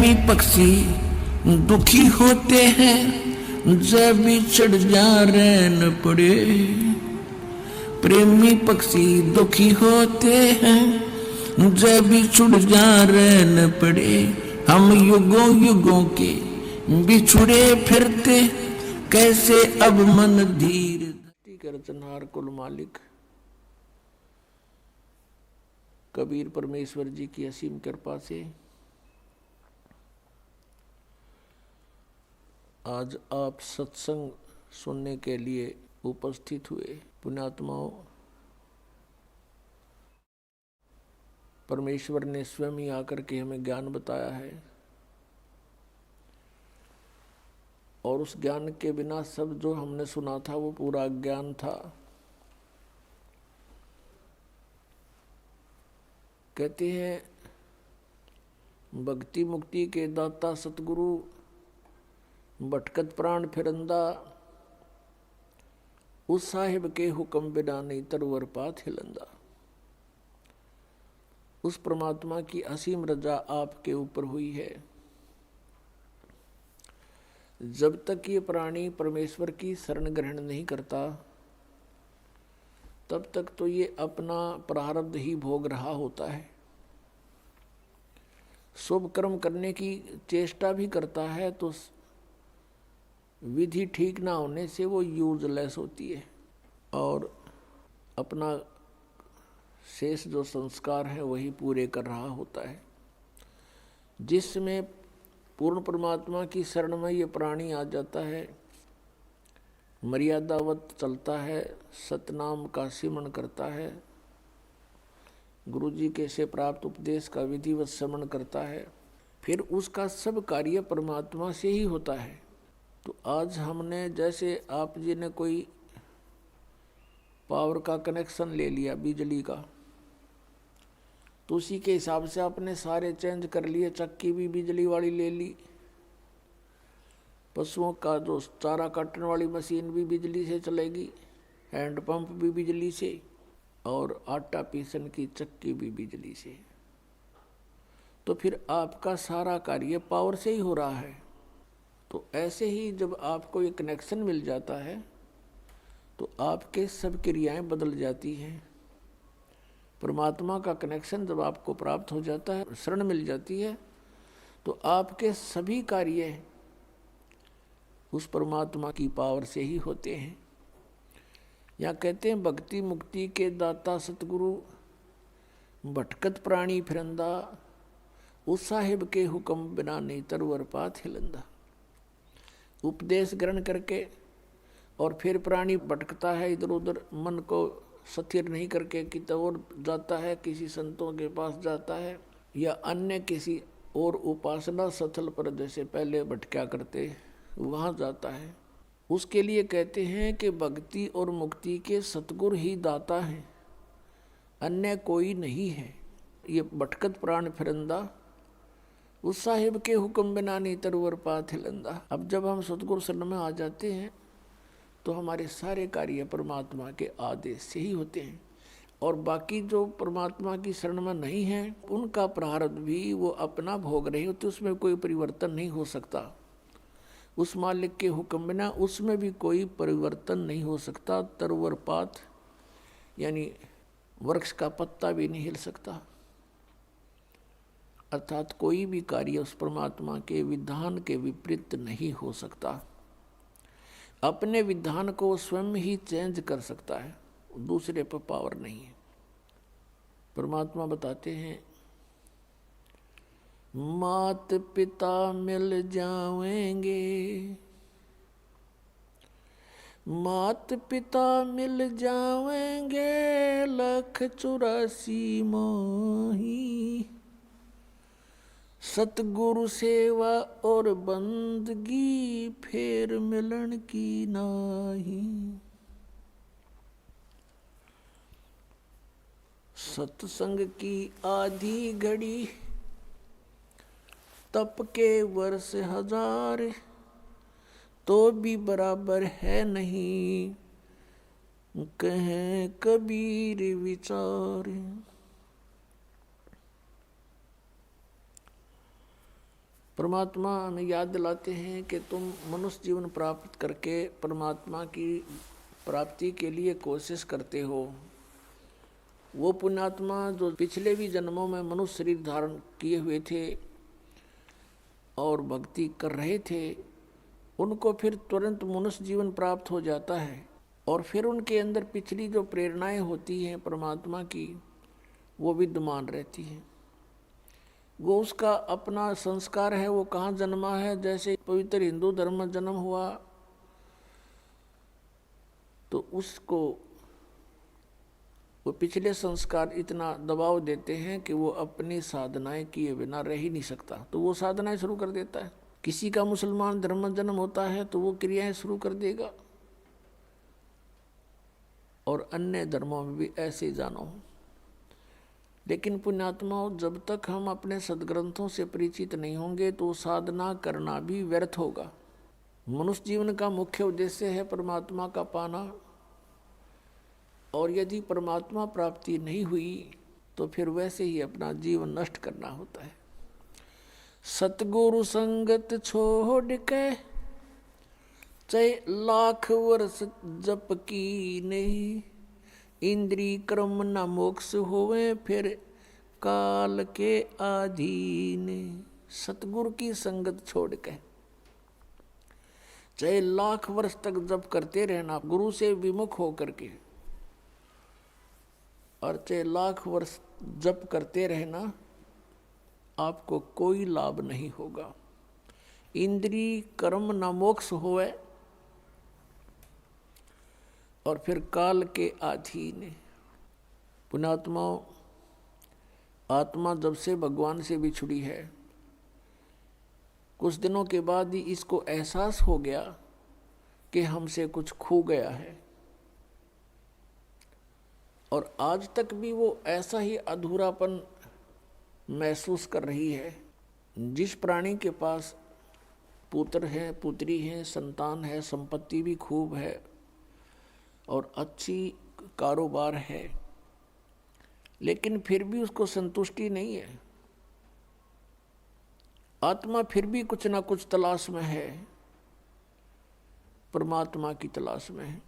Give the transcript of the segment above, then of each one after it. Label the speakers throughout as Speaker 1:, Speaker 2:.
Speaker 1: प्रेमी पक्षी दुखी होते हैं जब बिछड़ जा रहन पड़े। प्रेमी पक्षी दुखी होते हैं जब बिछड़ जा रहन पड़े। हम युगों युगों के बिछुड़े फिरते कैसे अब मन धीर। रचनहार कुल मालिक कबीर परमेश्वर जी की असीम कृपा से आज आप सत्संग सुनने के लिए उपस्थित हुए। पुण्यात्माओं, परमेश्वर ने स्वयं ही आकर के हमें ज्ञान बताया है और उस ज्ञान के बिना सब जो हमने सुना था वो पूरा ज्ञान था। कहते हैं भक्ति मुक्ति के दाता सतगुरु भटकत प्राण फिरंदा, उस साहिब के हुक्म बिना नहीं तरवर पात हिलंदा। उस परमात्मा की असीम रजा आपके ऊपर हुई है। जब तक ये प्राणी परमेश्वर की शरण ग्रहण नहीं करता तब तक तो ये अपना प्रारब्ध ही भोग रहा होता है। शुभ कर्म करने की चेष्टा भी करता है तो विधि ठीक ना होने से वो यूजलेस होती है और अपना शेष जो संस्कार है वही पूरे कर रहा होता है। जिसमें पूर्ण परमात्मा की शरण में ये प्राणी आ जाता है, मर्यादावत चलता है, सतनाम का सिमरण करता है, गुरु जी के से प्राप्त उपदेश का विधिवत श्रवण करता है, फिर उसका सब कार्य परमात्मा से ही होता है। तो आज हमने जैसे आप जी ने कोई पावर का कनेक्शन ले लिया बिजली का, तो उसी के हिसाब से आपने सारे चेंज कर लिए। चक्की भी बिजली वाली ले ली, पशुओं का जो चारा काटने वाली मशीन भी बिजली से चलेगी, हैंडपंप भी बिजली से और आटा पीसन की चक्की भी बिजली से। तो फिर आपका सारा कार्य पावर से ही हो रहा है। तो ऐसे ही जब आपको ये कनेक्शन मिल जाता है तो आपके सब क्रियाएं बदल जाती हैं। परमात्मा का कनेक्शन जब आपको प्राप्त हो जाता है, शरण मिल जाती है, तो आपके सभी कार्य उस परमात्मा की पावर से ही होते हैं। या कहते हैं भक्ति मुक्ति के दाता सतगुरु भटकत प्राणी फिरंदा, उस साहिब के हुक्म बिना नहीं तरवर पात हिलंदा। उपदेश ग्रहण करके और फिर प्राणी भटकता है इधर उधर, मन को स्थिर नहीं करके कितना और जाता है, किसी संतों के पास जाता है या अन्य किसी और उपासना स्थल पर जैसे पहले भटका करते वहाँ जाता है। उसके लिए कहते हैं कि भक्ति और मुक्ति के सतगुरु ही दाता हैं, अन्य कोई नहीं है। ये भटकत प्राण फिरंदा, उस साहिब के हुक्म बिना नहीं तरवर पात हिलंदा। अब जब हम सतगुरु शरण में आ जाते हैं तो हमारे सारे कार्य परमात्मा के आदेश से ही होते हैं और बाकी जो परमात्मा की शरण में नहीं है उनका प्रारब्ध भी वो अपना भोग रहे होते, उसमें कोई परिवर्तन नहीं हो सकता। उस मालिक के हुक्म बिना उसमें भी कोई परिवर्तन नहीं हो सकता। तरवर पात यानी वृक्ष का पत्ता भी नहीं हिल सकता। अर्थात कोई भी कार्य उस परमात्मा के विधान के विपरीत नहीं हो सकता। अपने विधान को स्वयं ही चेंज कर सकता है, दूसरे पर पावर नहीं है। परमात्मा बताते हैं मात पिता मिल जाएंगे, मात पिता मिल जाएंगे, 184 माही, सतगुरु सेवा और बंदगी फेर मिलन की नाही। सत्संग की आधी घड़ी तप के वर्ष 1000, तो भी बराबर है नहीं, कहें कबीर विचार। परमात्मा हमें याद दिलाते हैं कि तुम मनुष्य जीवन प्राप्त करके परमात्मा की प्राप्ति के लिए कोशिश करते हो। वो पुण्यात्मा जो पिछले भी जन्मों में मनुष्य शरीर धारण किए हुए थे और भक्ति कर रहे थे, उनको फिर तुरंत मनुष्य जीवन प्राप्त हो जाता है और फिर उनके अंदर पिछली जो प्रेरणाएं होती हैं परमात्मा की, वो विद्यमान रहती हैं। वो उसका अपना संस्कार है, वो कहाँ जन्मा है। जैसे पवित्र हिंदू धर्म में जन्म हुआ तो उसको वो पिछले संस्कार इतना दबाव देते हैं कि वो अपनी साधनाएं किए बिना रह ही नहीं सकता, तो वो साधनाएं शुरू कर देता है। किसी का मुसलमान धर्म में जन्म होता है तो वो क्रियाएं शुरू कर देगा, और अन्य धर्मों में भी ऐसे ही जानो। लेकिन पुण्यात्माओं, जब तक हम अपने सदग्रंथों से परिचित नहीं होंगे तो साधना करना भी व्यर्थ होगा। मनुष्य जीवन का मुख्य उद्देश्य है परमात्मा का पाना, और यदि परमात्मा प्राप्ति नहीं हुई तो फिर वैसे ही अपना जीवन नष्ट करना होता है। सतगुरु संगत छोड़ के चाहे लाख वर्ष जप की नहीं, इंद्री क्रम न मोक्ष होवे फिर काल के अधीन। सतगुरु की संगत छोड़ के चाहे लाख वर्ष तक जप करते रहना गुरु से विमुख होकर के, और चाहे लाख वर्ष जप करते रहना, आपको कोई लाभ नहीं होगा। इंद्री कर्म न मोक्ष होवे और फिर काल के अधीन। पुण्यात्माओं, आत्मा जब से भगवान से बिछुड़ी है, कुछ दिनों के बाद ही इसको एहसास हो गया कि हमसे कुछ खो गया है, और आज तक भी वो ऐसा ही अधूरापन महसूस कर रही है। जिस प्राणी के पास पुत्र है, पुत्री है, संतान है, संपत्ति भी खूब है और अच्छी कारोबार है, लेकिन फिर भी उसको संतुष्टि नहीं है। आत्मा फिर भी कुछ ना कुछ तलाश में है, परमात्मा की तलाश में है।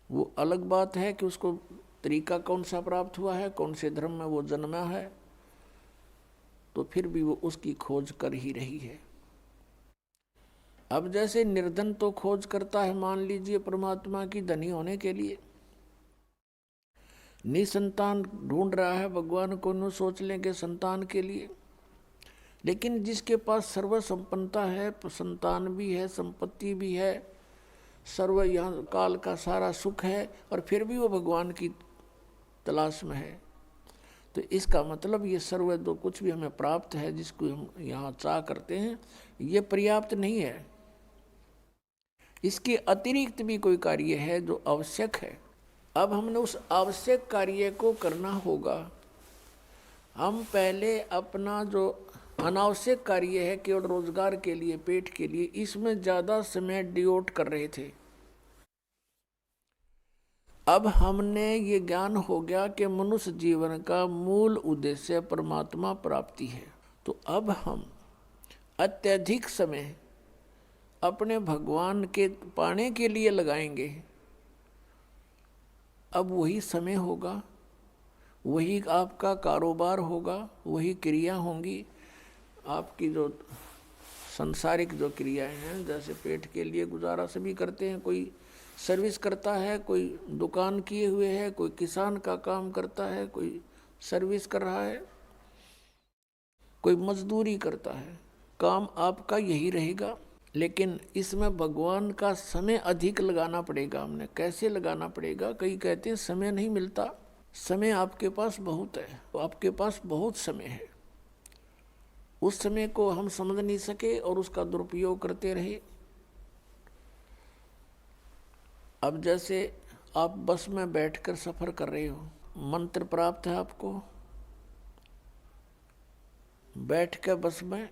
Speaker 1: वो अलग बात है कि उसको तरीका कौन सा प्राप्त हुआ है, कौन से धर्म में वो जन्मा है, तो फिर भी वो उसकी खोज कर ही रही है। अब जैसे निर्धन तो खोज करता है, मान लीजिए परमात्मा की धनी होने के लिए, निसंतान ढूंढ रहा है भगवान को, न सोच लेंगे संतान के लिए। लेकिन जिसके पास सर्व संपन्नता है, संतान भी है, संपत्ति भी है, सर्व यहाँ काल का सारा सुख है, और फिर भी वो भगवान की तलाश में है, तो इसका मतलब ये सर्व जो कुछ भी हमें प्राप्त है, जिसको हम यहाँ चाह करते हैं, ये पर्याप्त नहीं है। इसके अतिरिक्त भी कोई कार्य है जो आवश्यक है। अब हमने उस आवश्यक कार्य को करना होगा। हम पहले अपना जो अनावश्यक कार्य है, केवल रोजगार के लिए, पेट के लिए, इसमें ज़्यादा समय डिवोट कर रहे थे। अब हमने ये ज्ञान हो गया कि मनुष्य जीवन का मूल उद्देश्य परमात्मा प्राप्ति है, तो अब हम अत्यधिक समय अपने भगवान के पाने के लिए लगाएंगे। अब वही समय होगा, वही आपका कारोबार होगा, वही क्रिया होंगी। आपकी जो सांसारिक जो क्रियाएं हैं, जैसे पेट के लिए गुजारा सभी करते हैं, कोई सर्विस करता है, कोई दुकान किए हुए है, कोई किसान का काम करता है, कोई सर्विस कर रहा है, कोई मजदूरी करता है, काम आपका यही रहेगा। लेकिन इसमें भगवान का समय अधिक लगाना पड़ेगा। हमने कैसे लगाना पड़ेगा? कई कहते हैं समय नहीं मिलता। समय आपके पास बहुत है, आपके पास बहुत समय है। उस समय को हम समझ नहीं सके और उसका दुरुपयोग करते रहे। अब जैसे आप बस में बैठकर सफर कर रहे हो, मंत्र प्राप्त है आपको, बैठ कर बस में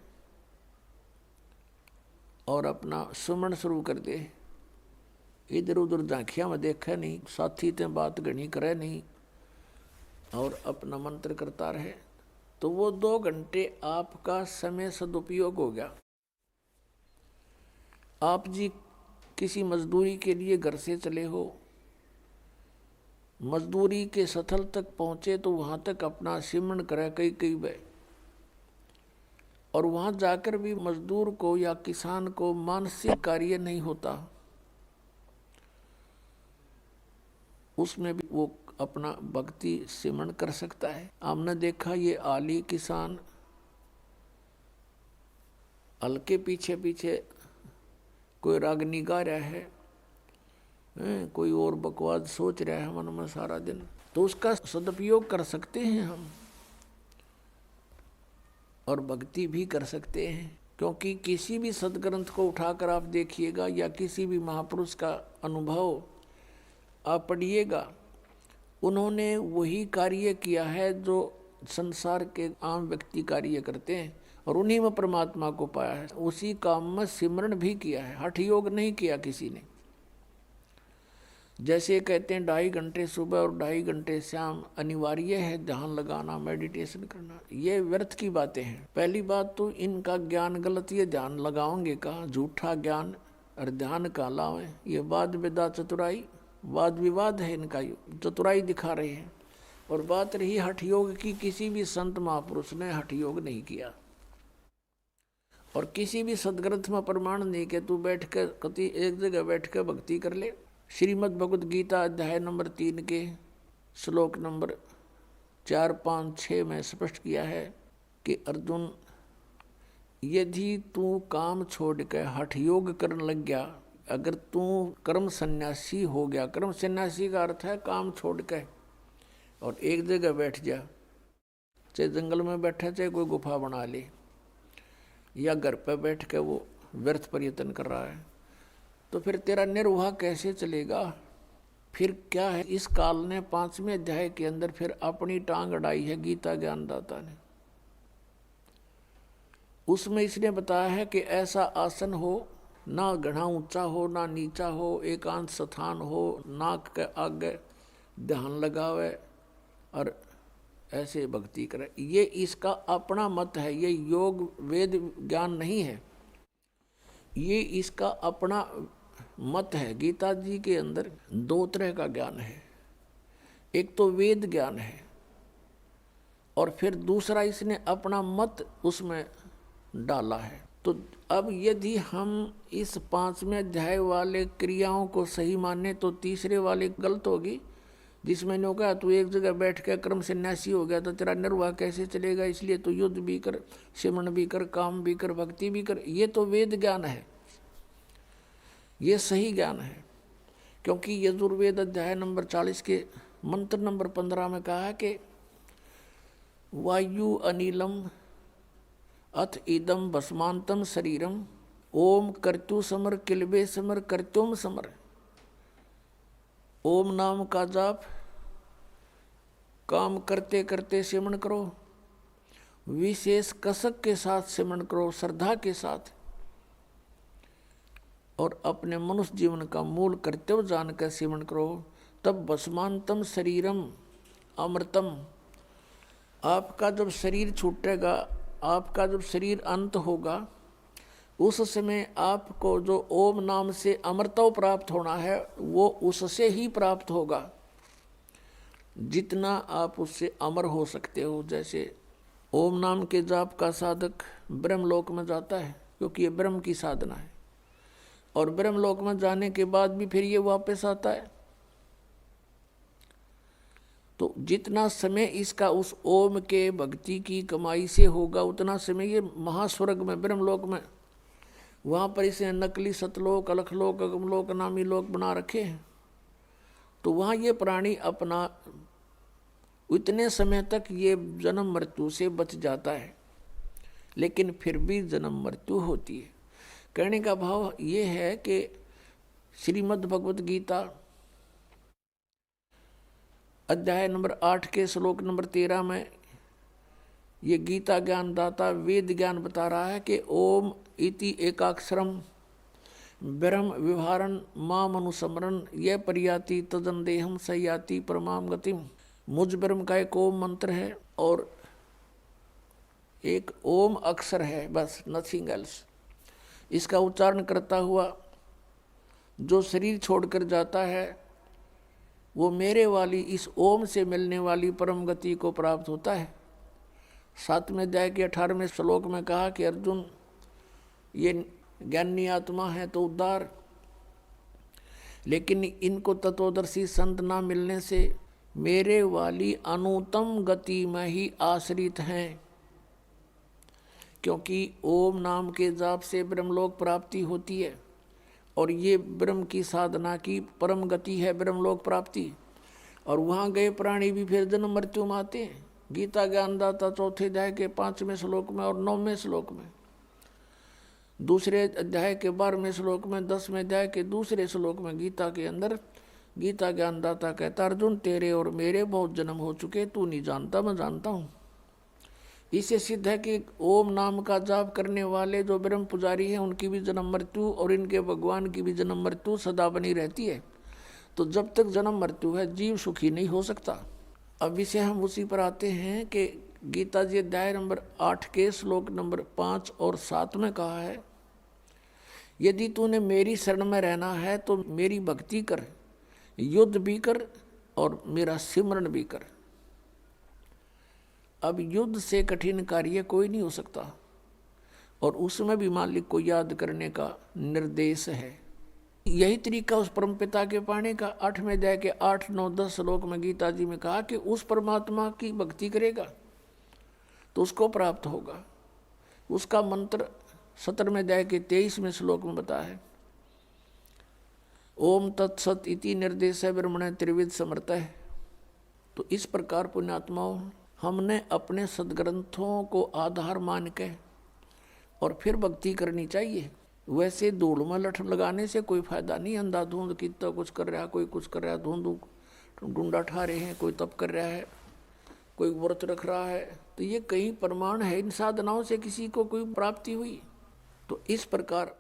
Speaker 1: और अपना सुमन शुरू कर दे। इधर उधर झांकिया में देखा नहीं, साथी ते बात घनी करे नहीं, और अपना मंत्र करता रहे। तो वो 2 घंटे आपका समय सदुपयोग हो गया। आप जी किसी मजदूरी के लिए घर से चले हो, मजदूरी के स्थल तक पहुंचे तो वहां तक अपना सिमरण करे कई कई बार, और वहां जाकर भी मजदूर को या किसान को मानसिक कार्य नहीं होता, उसमें भी वो अपना भक्ति सिमरण कर सकता है। हमने देखा ये आली किसान हल्के पीछे पीछे कोई रागनी गा रहा है, कोई और बकवास सोच रहा है मन में सारा दिन, तो उसका सदुपयोग कर सकते हैं हम और भक्ति भी कर सकते हैं। क्योंकि किसी भी सदग्रंथ को उठाकर आप देखिएगा या किसी भी महापुरुष का अनुभव आप पढ़िएगा, उन्होंने वही कार्य किया है जो संसार के आम व्यक्ति कार्य करते हैं और उन्हीं में परमात्मा को पाया है। उसी काम में सिमरण भी किया है, हठ योग नहीं किया किसी ने। जैसे कहते हैं 2.5 घंटे सुबह और 2.5 घंटे शाम अनिवार्य है ध्यान लगाना, मेडिटेशन करना, ये व्यर्थ की बातें हैं। पहली बात तो इनका ज्ञान गलत, ये ध्यान लगाओगे कहाँ, झूठा ज्ञान और ध्यान का लावे, ये वाद विदा चतुराई वाद विवाद है इनका, चतुराई दिखा रहे हैं। और बात रही हठ योग की, किसी भी संत महापुरुष ने हठ योग नहीं किया और किसी भी सदग्रंथ में प्रमाण नहीं कि तू बैठ कर कति एक जगह बैठ कर भक्ति कर ले। श्रीमद् भगवद गीता अध्याय नंबर 3 के श्लोक नंबर 4, 5, 6 में स्पष्ट किया है कि अर्जुन, यदि तू काम छोड़ कर हठ योग करने लग गया, अगर तू कर्म सन्यासी हो गया, कर्म सन्यासी का अर्थ है काम छोड़ कर और एक जगह बैठ जा, चाहे जंगल में बैठा चाहे कोई गुफा बना ले या घर पर बैठ के वो व्यर्थ प्रयत्न कर रहा है, तो फिर तेरा निर्वाह कैसे चलेगा। फिर क्या है, इस काल ने 5वें अध्याय के अंदर फिर अपनी टांग अड़ाई है गीता ज्ञानदाता ने। उसमें इसने बताया है कि ऐसा आसन हो, ना घना ऊंचा हो ना नीचा हो, एकांत स्थान हो, नाक के आगे ध्यान लगावे और ऐसे भक्ति करे। ये इसका अपना मत है, ये योग वेद ज्ञान नहीं है, ये इसका अपना मत है। गीता जी के अंदर 2 तरह का ज्ञान है, एक तो वेद ज्ञान है और फिर दूसरा इसने अपना मत उसमें डाला है। तो अब यदि हम इस 5वें अध्याय वाले क्रियाओं को सही माने तो तीसरे वाले गलत होगी, जिसमें ने कहा तू एक जगह बैठ कर कर्म सन्यासी हो गया तो तेरा निर्वाह कैसे चलेगा, इसलिए तू युद्ध भी कर, सिमरण भी कर, काम भी कर, भक्ति भी कर। ये तो वेद ज्ञान है, ये सही ज्ञान है। क्योंकि यजुर्वेद अध्याय नंबर 40 के मंत्र नंबर 15 में कहा है कि वायु अनिलम अथ इदम भस्मांतम शरीरम ओम कर्तु समर किलबे समर कर्त्युम समर। ओम नाम का जाप काम करते करते सिमरण करो, विशेष कसक के साथ सिमरण करो, श्रद्धा के साथ, और अपने मनुष्य जीवन का मूल कर्तव्य जानकर सिमरण करो। तब भस्मांतम शरीरम अमृतम, आपका जब शरीर छूटेगा, आपका जब शरीर अंत होगा, उस समय आपको जो ओम नाम से अमृतव प्राप्त होना है वो उससे ही प्राप्त होगा जितना आप उससे अमर हो सकते हो। जैसे ओम नाम के जाप का साधक ब्रह्मलोक में जाता है, क्योंकि ये ब्रह्म की साधना है, और ब्रह्मलोक में जाने के बाद भी फिर ये वापस आता है। तो जितना समय इसका उस ओम के भक्ति की कमाई से होगा, उतना समय ये महास्वर्ग में ब्रह्मलोक में, वहाँ पर इसे नकली सतलोक, अलखलोक, अगमलोक, नामी लोक बना रखे हैं। तो वहाँ ये प्राणी अपना इतने समय तक ये जन्म मृत्यु से बच जाता है, लेकिन फिर भी जन्म मृत्यु होती है। कहने का भाव ये है कि श्रीमद् भगवद गीता अध्याय नंबर 8 के श्लोक नंबर 13 में ये गीता ज्ञान दाता वेद ज्ञान बता रहा है कि ओम इति एकाक्षरम ब्रह्म विहारन माम अनुस्मरण यह परियाति तदन देहम सयाति परमाम गतिम। मुझ ब्रह्म का एक ओम मंत्र है और एक ओम अक्षर है, बस, नथिंग एल्स। इसका उच्चारण करता हुआ जो शरीर छोड़कर जाता है वो मेरे वाली इस ओम से मिलने वाली परम गति को प्राप्त होता है। 7वें अध्याय के 18वें श्लोक में कहा कि अर्जुन, ये ज्ञानी आत्मा है तो उद्धार, लेकिन इनको तत्वदर्शी संत ना मिलने से मेरे वाली अनुत्तम गति में ही आश्रित हैं। क्योंकि ओम नाम के जाप से ब्रह्मलोक प्राप्ति होती है और ये ब्रह्म की साधना की परम गति है, ब्रह्मलोक प्राप्ति। और वहाँ गए प्राणी भी फिर जन्म मृत्यु में आते हैं। गीता ज्ञानदाता 4थे अध्याय के 5वें श्लोक में और 9वें श्लोक में, 2रे अध्याय के 12वें श्लोक में, 10वें अध्याय के 2रे श्लोक में गीता के अंदर गीता ज्ञानदाता कहता, अर्जुन तेरे और मेरे बहुत जन्म हो चुके, तू नहीं जानता, मैं जानता हूँ। इससे सिद्ध है कि ओम नाम का जाप करने वाले जो ब्रह्म पुजारी हैं उनकी भी जन्म मृत्यु और इनके भगवान की भी जन्म मृत्यु सदा बनी रहती है। तो जब तक जन्म मृत्यु है जीव सुखी नहीं हो सकता। अब इसे हम उसी पर आते हैं कि गीता जी अध्याय नंबर 8 के श्लोक नंबर 5 और 7 में कहा है, यदि तूने मेरी शरण में रहना है तो मेरी भक्ति कर, युद्ध भी कर और मेरा सिमरन भी कर। अब युद्ध से कठिन कार्य कोई नहीं हो सकता और उसमें भी मालिक को याद करने का निर्देश है। यही तरीका उस परमपिता के पाने का 8वें अध्याय के 8, 9, 10 श्लोक में गीता जी में कहा कि उस परमात्मा की भक्ति करेगा तो उसको प्राप्त होगा। उसका मंत्र 17वें अध्याय के 23वें श्लोक में बताया है, ओम तत्सत इति निर्देश ब्रह्मणे त्रिविध समर्थ है। तो इस प्रकार पुण्यात्माओं हमने अपने सदग्रंथों को आधार मान के और फिर भक्ति करनी चाहिए। वैसे धूल में लठ लगाने से कोई फायदा नहीं। अंधाधुंध कितना कुछ कर रहा है, कोई कुछ कर रहा है, धुंध ढूंढा ठा रहे हैं, कोई तप कर रहा है, कोई व्रत रख रहा है, तो ये कहीं प्रमाण है इन साधनाओं से किसी को कोई प्राप्ति हुई? तो इस प्रकार